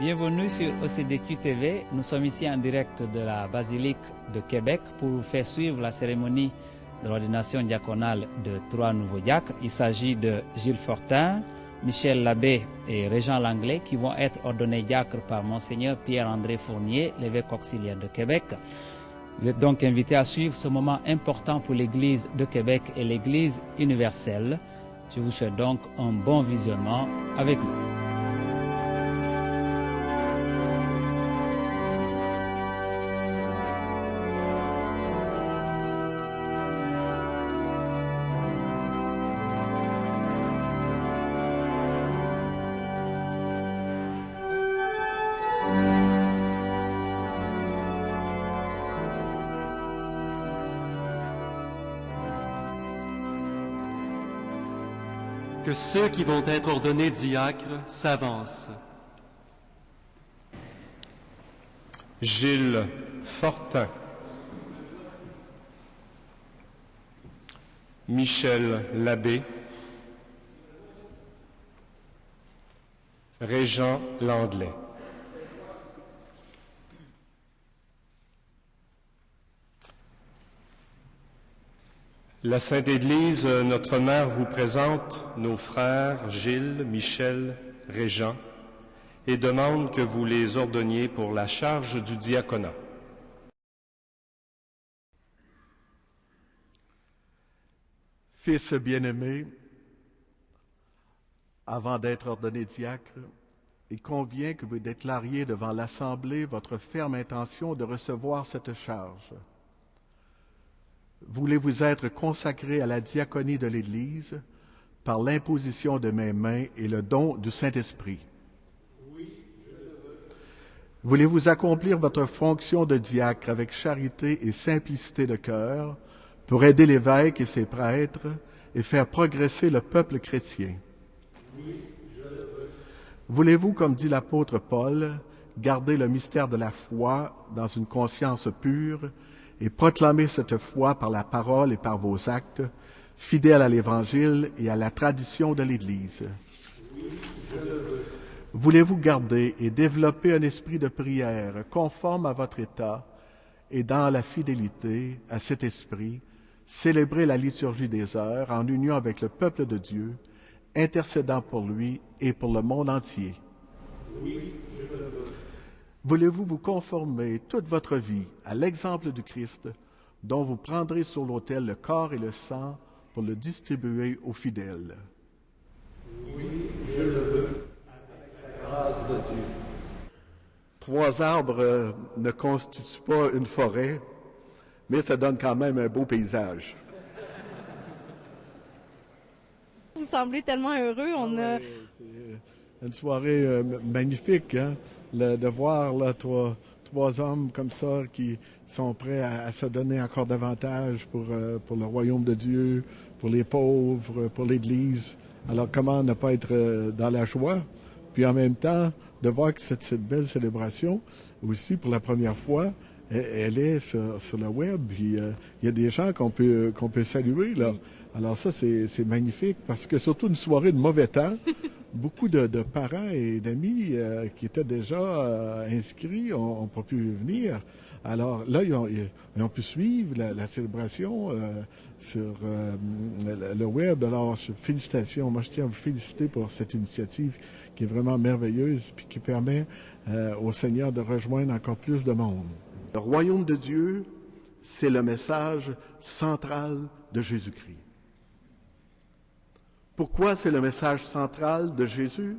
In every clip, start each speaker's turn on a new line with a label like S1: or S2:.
S1: Bienvenue sur OCDQ TV. Nous sommes ici en direct de la basilique de Québec pour vous faire suivre la cérémonie de l'ordination diaconale de 3 nouveaux diacres. Il s'agit de Gilles Fortin, Michel Labbé et Régent Langlais qui vont être ordonnés diacres par Monseigneur Pierre-André Fournier, l'évêque auxiliaire de Québec. Vous êtes donc invités à suivre ce moment important pour l'Église de Québec et l'Église universelle. Je vous souhaite donc un bon visionnement avec nous.
S2: Que ceux qui vont être ordonnés diacres s'avancent.
S3: Gilles Fortin, Michel Labbé, Régent Langlais. La Sainte Église, notre Mère, vous présente nos frères Gilles, Michel, Régent et demande que vous les ordonniez pour la charge du diaconat.
S4: Fils bien-aimé, avant d'être ordonné diacre, il convient que vous déclariez devant l'Assemblée votre ferme intention de recevoir cette charge. Voulez-vous être consacré à la diaconie de l'Église par l'imposition de mes mains et le don du Saint-Esprit? Oui, je le veux. Voulez-vous accomplir votre fonction de diacre avec charité et simplicité de cœur pour aider l'évêque et ses prêtres et faire progresser le peuple chrétien? Oui, je le veux. Voulez-vous, comme dit l'apôtre Paul, garder le mystère de la foi dans une conscience pure et proclamer cette foi par la parole et par vos actes, fidèles à l'Évangile et à la tradition de l'Église? Oui, je le veux. Voulez-vous garder et développer un esprit de prière conforme à votre état et dans la fidélité à cet esprit, célébrer la liturgie des heures en union avec le peuple de Dieu, intercédant pour lui et pour le monde entier? Oui, je le veux. Voulez-vous vous conformer toute votre vie à l'exemple du Christ, dont vous prendrez sur l'autel le corps et le sang pour le distribuer aux fidèles? Oui, je le veux, avec la grâce de Dieu. 3 arbres ne constituent pas une forêt, mais ça donne quand même un beau paysage.
S5: Vous semblez tellement heureux,
S4: C'est une soirée magnifique, hein? De voir là, trois hommes comme ça qui sont prêts à se donner encore davantage pour le royaume de Dieu, pour les pauvres, pour l'Église. Alors comment ne pas être dans la joie? Puis en même temps, de voir que cette belle célébration, aussi pour la première fois, elle est sur le web. Puis il y a des gens qu'on peut saluer là. Alors ça, c'est magnifique parce que surtout une soirée de mauvais temps, beaucoup de parents et d'amis qui étaient déjà inscrits n'ont pas pu venir. Alors là, ils ont pu suivre la célébration sur le web. Alors, félicitations. Moi, je tiens à vous féliciter pour cette initiative qui est vraiment merveilleuse puis qui permet au Seigneur de rejoindre encore plus de monde. Le royaume de Dieu, c'est le message central de Jésus-Christ. Pourquoi c'est le message central de Jésus?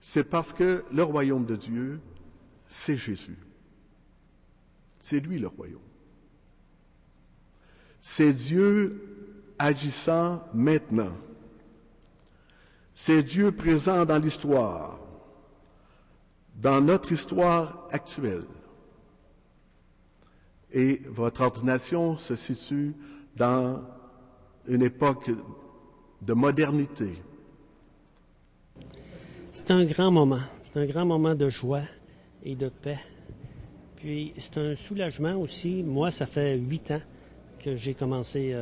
S4: C'est parce que le royaume de Dieu, c'est Jésus. C'est lui le royaume. C'est Dieu agissant maintenant. C'est Dieu présent dans l'histoire, dans notre histoire actuelle. Et votre ordination se situe dans une époque de modernité.
S6: C'est un grand moment de joie et de paix. Puis c'est un soulagement aussi. Moi, ça fait 8 ans que j'ai commencé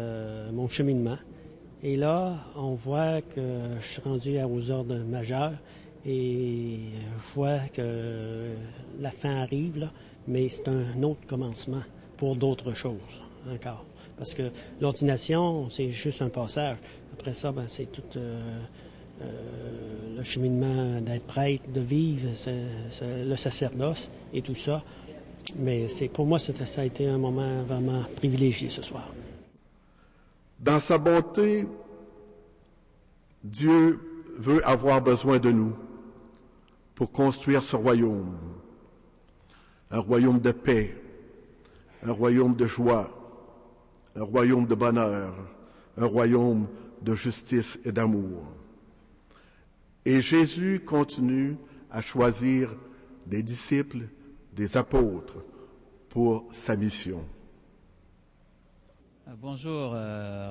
S6: mon cheminement. Et là, on voit que je suis rendu aux ordres majeurs Et je vois que la fin arrive, là, mais c'est un autre commencement pour d'autres choses encore. Parce que l'ordination, c'est juste un passage. Après ça, c'est tout le cheminement d'être prêtre, de vivre, le sacerdoce et tout ça. Mais pour moi, ça a été un moment vraiment privilégié ce soir.
S4: Dans sa bonté, Dieu veut avoir besoin de nous pour construire ce royaume. Un royaume de paix, un royaume de joie, un royaume de bonheur, un royaume de justice et d'amour. Et Jésus continue à choisir des disciples, des apôtres pour sa mission.
S1: Bonjour,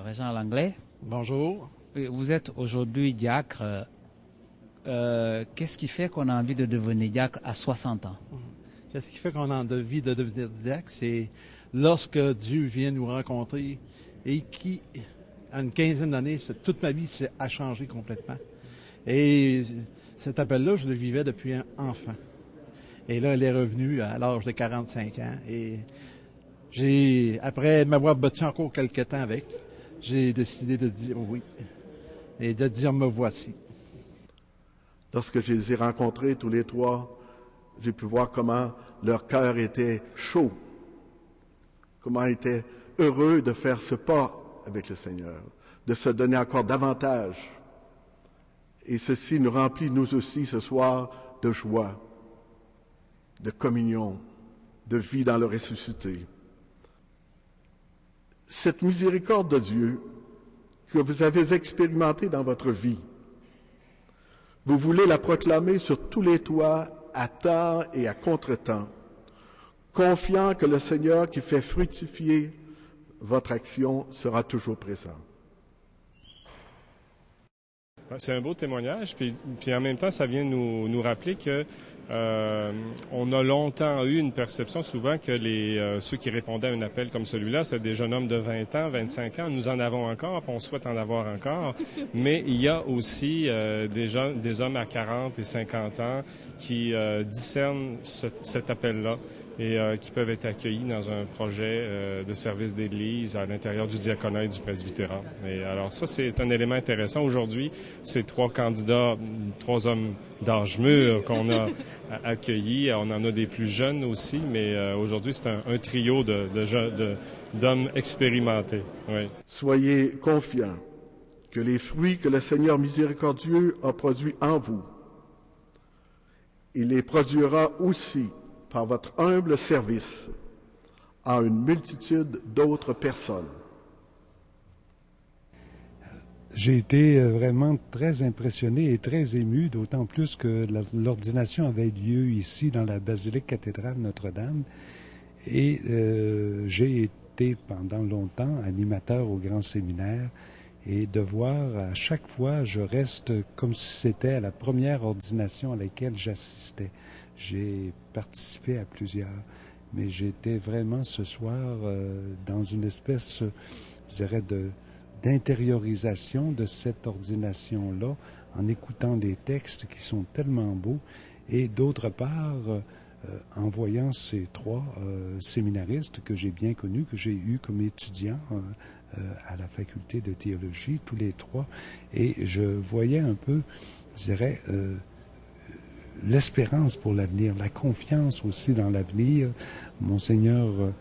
S1: Régent Langlais.
S7: Bonjour.
S1: Vous êtes aujourd'hui diacre. Qu'est-ce qui fait qu'on a envie de devenir diacre à 60 ans?
S7: Qu'est-ce qui fait qu'on a envie de devenir diacre? C'est lorsque Dieu vient nous rencontrer et qui, à une quinzaine d'années, toute ma vie a changé complètement. Et cet appel-là, je le vivais depuis un enfant. Et là, elle est revenue à l'âge de 45 ans. Et après m'avoir battu encore quelques temps avec, j'ai décidé de dire oui et de dire me voici.
S4: Lorsque je les ai rencontrés tous les trois, j'ai pu voir comment leur cœur était chaud, comment ils étaient heureux de faire ce pas avec le Seigneur, de se donner encore davantage. Et ceci nous remplit, nous aussi, ce soir, de joie, de communion, de vie dans le ressuscité. Cette miséricorde de Dieu que vous avez expérimentée dans votre vie, vous voulez la proclamer sur tous les toits, à temps et à contre-temps, confiant que le Seigneur qui fait fructifier votre action sera toujours présent.
S3: C'est un beau témoignage, puis en même temps, ça vient nous rappeler que on a longtemps eu une perception souvent que ceux qui répondaient à un appel comme celui-là, c'est des jeunes hommes de 20 ans, 25 ans. Nous en avons encore, puis on souhaite en avoir encore. Mais il y a aussi des hommes à 40 et 50 ans qui discernent cet appel-là et qui peuvent être accueillis dans un projet de service d'église à l'intérieur du diaconat et du presbytérat. Et alors ça, c'est un élément intéressant. Aujourd'hui, ces trois candidats, trois hommes d'âge mûr qu'on a accueillis, on en a des plus jeunes aussi, mais aujourd'hui, c'est un trio d'hommes expérimentés. Oui.
S4: Soyez confiants que les fruits que le Seigneur miséricordieux a produits en vous, il les produira aussi par votre humble service à une multitude d'autres personnes.
S8: J'ai été vraiment très impressionné et très ému, d'autant plus que l'ordination avait lieu ici dans la basilique cathédrale Notre-Dame. Et j'ai été pendant longtemps animateur au grand séminaire et de voir à chaque fois, je reste comme si c'était à la première ordination à laquelle j'assistais. J'ai participé à plusieurs, mais j'étais vraiment ce soir dans une espèce, je dirais, d'intériorisation de cette ordination-là, en écoutant des textes qui sont tellement beaux, et d'autre part, en voyant ces trois séminaristes que j'ai bien connus, que j'ai eus comme étudiants à la faculté de théologie, tous les trois, et je voyais un peu, je dirais, l'espérance pour l'avenir, la confiance aussi dans l'avenir. Monseigneur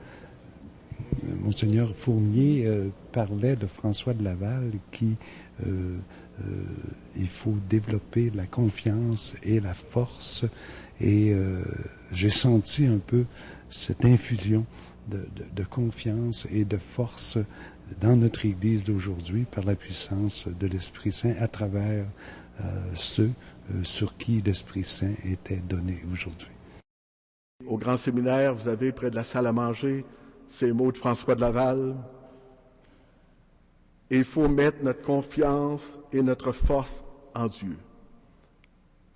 S8: Fournier parlait de François de Laval qui il faut développer la confiance et la force, et j'ai senti un peu cette infusion de confiance et de force dans notre Église d'aujourd'hui par la puissance de l'Esprit Saint à travers ceux sur qui l'Esprit Saint était donné aujourd'hui.
S4: Au grand séminaire, vous avez près de la salle à manger ces mots de François de Laval. Il faut mettre notre confiance et notre force en Dieu.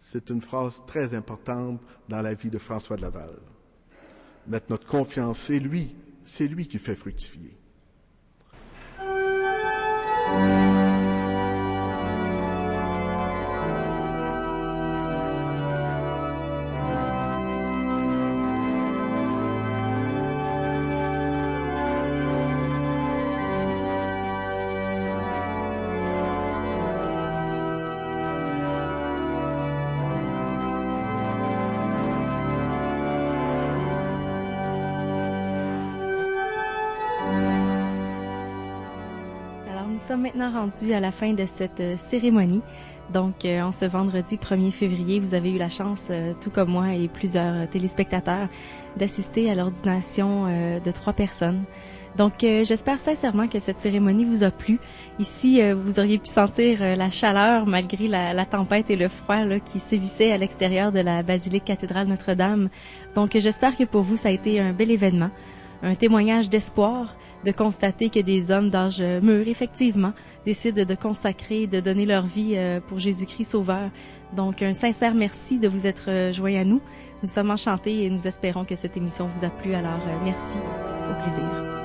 S4: C'est une phrase très importante dans la vie de François de Laval. Mettre notre confiance, c'est lui qui fait fructifier.
S5: nous sommes maintenant rendus à la fin de cette cérémonie. Donc, en ce vendredi 1er février, vous avez eu la chance, tout comme moi et plusieurs téléspectateurs, d'assister à l'ordination de 3 personnes. Donc, j'espère sincèrement que cette cérémonie vous a plu. Ici, vous auriez pu sentir la chaleur malgré la tempête et le froid là, qui sévissaient à l'extérieur de la basilique cathédrale Notre-Dame. Donc, j'espère que pour vous, ça a été un bel événement, un témoignage d'espoir, de constater que des hommes d'âge mûr, effectivement, décident de consacrer, de donner leur vie pour Jésus-Christ Sauveur. Donc, un sincère merci de vous être joints à nous. Nous sommes enchantés et nous espérons que cette émission vous a plu. Alors, merci. Au plaisir.